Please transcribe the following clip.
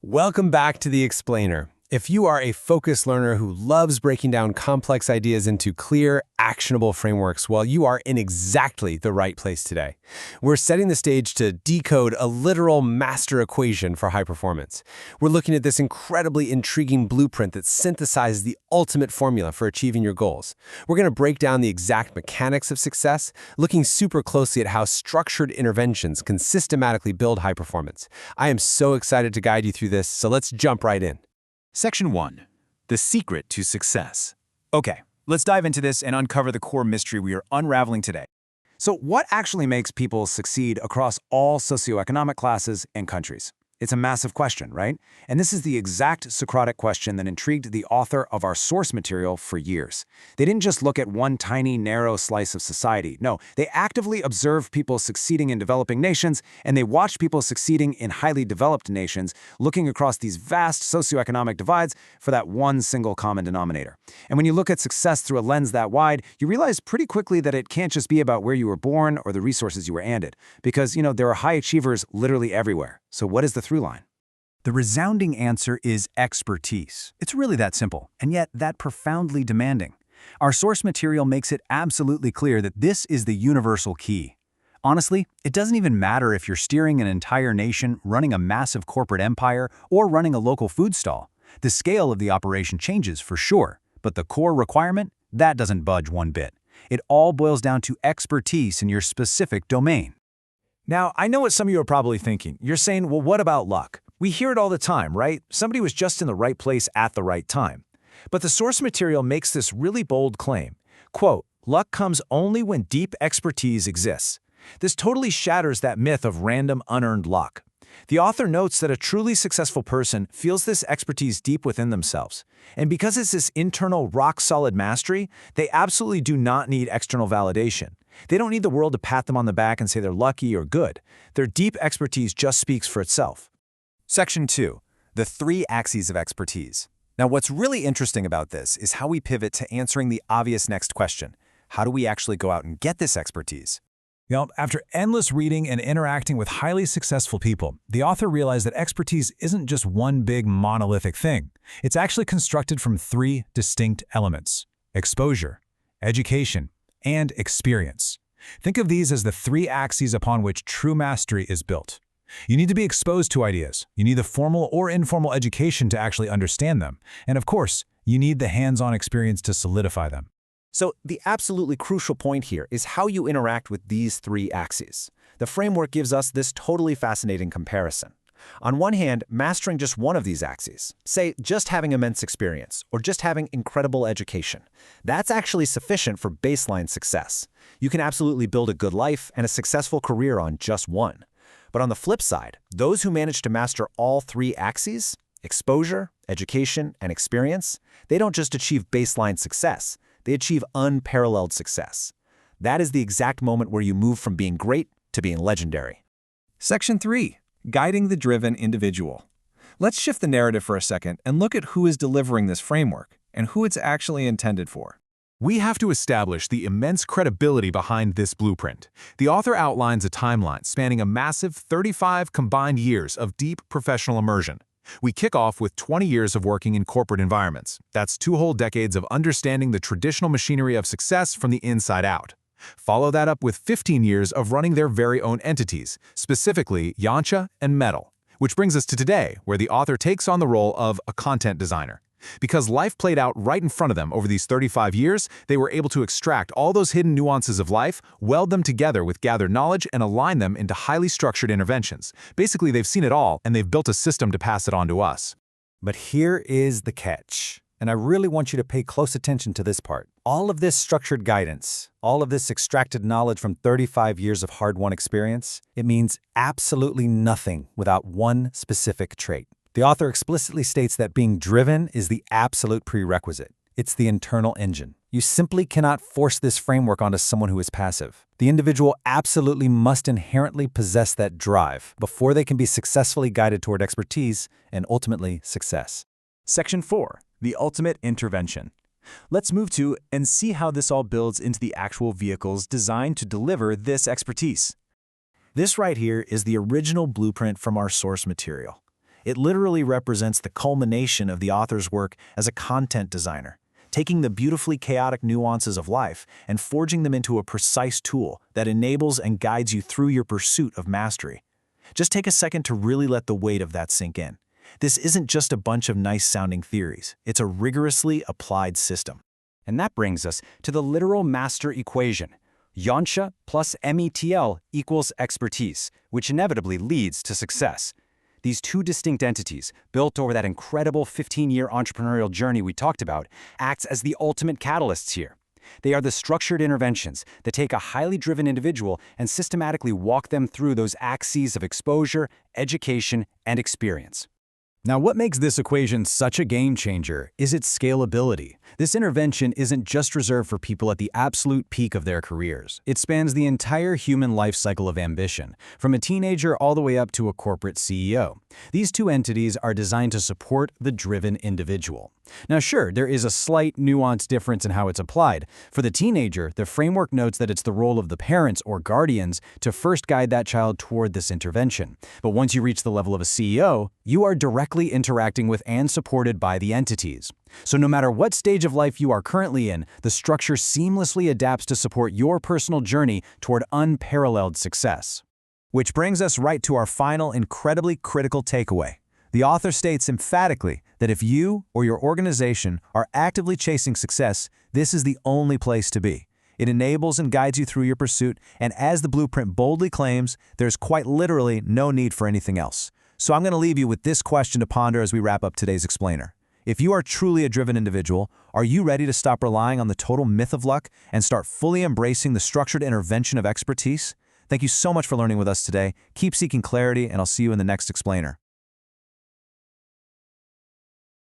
Welcome back to The Explainer. If you are a focused learner who loves breaking down complex ideas into clear, actionable frameworks, well, you are in exactly the right place today. We're setting the stage to decode a literal master equation for high performance. We're looking at this incredibly intriguing blueprint that synthesizes the ultimate formula for achieving your goals. We're going to break down the exact mechanics of success, looking super closely at how structured interventions can systematically build high performance. I am so excited to guide you through this, so let's jump right in. Section 1. The Secret to Success. Okay, let's dive into this and uncover the core mystery we are unraveling today. So what actually makes people succeed across all socioeconomic classes and countries? It's a massive question, right? And this is the exact Socratic question that intrigued the author of our source material for years. They didn't just look at one tiny, narrow slice of society. No, they actively observed people succeeding in developing nations, and they watched people succeeding in highly developed nations, looking across these vast socioeconomic divides for that one single common denominator. And when you look at success through a lens that wide, you realize pretty quickly that it can't just be about where you were born or the resources you were handed. Because, there are high achievers literally everywhere. So what is the through line? The resounding answer is expertise. It's really that simple, and yet that profoundly demanding. Our source material makes it absolutely clear that this is the universal key. Honestly, it doesn't even matter if you're steering an entire nation, running a massive corporate empire, or running a local food stall. The scale of the operation changes for sure, but the core requirement, that doesn't budge one bit. It all boils down to expertise in your specific domain. Now, I know what some of you are probably thinking. You're saying, well, what about luck? We hear it all the time, right? Somebody was just in the right place at the right time. But the source material makes this really bold claim. Quote, luck comes only when deep expertise exists. This totally shatters that myth of random, unearned luck. The author notes that a truly successful person feels this expertise deep within themselves. And because it's this internal, rock-solid mastery, they absolutely do not need external validation. They don't need the world to pat them on the back and say they're lucky or good. Their deep expertise just speaks for itself. Section 2. The 3 axes of expertise. Now, what's really interesting about this is how we pivot to answering the obvious next question. How do we actually go out and get this expertise? After endless reading and interacting with highly successful people, the author realized that expertise isn't just one big monolithic thing. It's actually constructed from 3 distinct elements: exposure, education, and experience. Think of these as the 3 axes upon which true mastery is built. You need to be exposed to ideas. You need the formal or informal education to actually understand them. And of course, you need the hands-on experience to solidify them. So the absolutely crucial point here is how you interact with these 3 axes. The framework gives us this totally fascinating comparison. On one hand, mastering just one of these axes, say just having immense experience or just having incredible education, that's actually sufficient for baseline success. You can absolutely build a good life and a successful career on just one. But on the flip side, those who manage to master all 3 axes, exposure, education, and experience, they don't just achieve baseline success, they achieve unparalleled success. That is the exact moment where you move from being great to being legendary. Section 3. Guiding the driven individual. Let's shift the narrative for a second and look at who is delivering this framework and who it's actually intended for. We have to establish the immense credibility behind this blueprint. The author outlines a timeline spanning a massive 35 combined years of deep professional immersion. We kick off with 20 years of working in corporate environments. That's 2 whole decades of understanding the traditional machinery of success from the inside out. Follow that up with 15 years of running their very own entities, specifically Yancha and Metal, which brings us to today, where the author takes on the role of a content designer. Because life played out right in front of them over these 35 years, they were able to extract all those hidden nuances of life, weld them together with gathered knowledge, and align them into highly structured interventions. Basically, they've seen it all, and they've built a system to pass it on to us. But here is the catch, and I really want you to pay close attention to this part. All of this structured guidance, all of this extracted knowledge from 35 years of hard-won experience, it means absolutely nothing without one specific trait. The author explicitly states that being driven is the absolute prerequisite. It's the internal engine. You simply cannot force this framework onto someone who is passive. The individual absolutely must inherently possess that drive before they can be successfully guided toward expertise and ultimately success. Section 4. The Ultimate Intervention. Let's move to and see how this all builds into the actual vehicles designed to deliver this expertise. This right here is the original blueprint from our source material. It literally represents the culmination of the author's work as a content designer, taking the beautifully chaotic nuances of life and forging them into a precise tool that enables and guides you through your pursuit of mastery. Just take a second to really let the weight of that sink in. This isn't just a bunch of nice-sounding theories. It's a rigorously applied system. And that brings us to the literal master equation. Yonsha plus METL equals expertise, which inevitably leads to success. These two distinct entities, built over that incredible 15-year entrepreneurial journey we talked about, acts as the ultimate catalysts here. They are the structured interventions that take a highly driven individual and systematically walk them through those axes of exposure, education, and experience. Now, what makes this equation such a game changer is its scalability. This intervention isn't just reserved for people at the absolute peak of their careers. It spans the entire human life cycle of ambition, from a teenager all the way up to a corporate CEO. These two entities are designed to support the driven individual. Now, sure, there is a slight nuanced difference in how it's applied. For the teenager, the framework notes that it's the role of the parents or guardians to first guide that child toward this intervention. But once you reach the level of a CEO, you are directly interacting with and supported by the entities. So no matter what stage of life you are currently in, the structure seamlessly adapts to support your personal journey toward unparalleled success. Which brings us right to our final incredibly critical takeaway. The author states emphatically that if you or your organization are actively chasing success, this is the only place to be. It enables and guides you through your pursuit, and as the blueprint boldly claims, there's quite literally no need for anything else. So I'm going to leave you with this question to ponder as we wrap up today's explainer. If you are truly a driven individual, are you ready to stop relying on the total myth of luck and start fully embracing the structured intervention of expertise? Thank you so much for learning with us today. Keep seeking clarity, and I'll see you in the next explainer.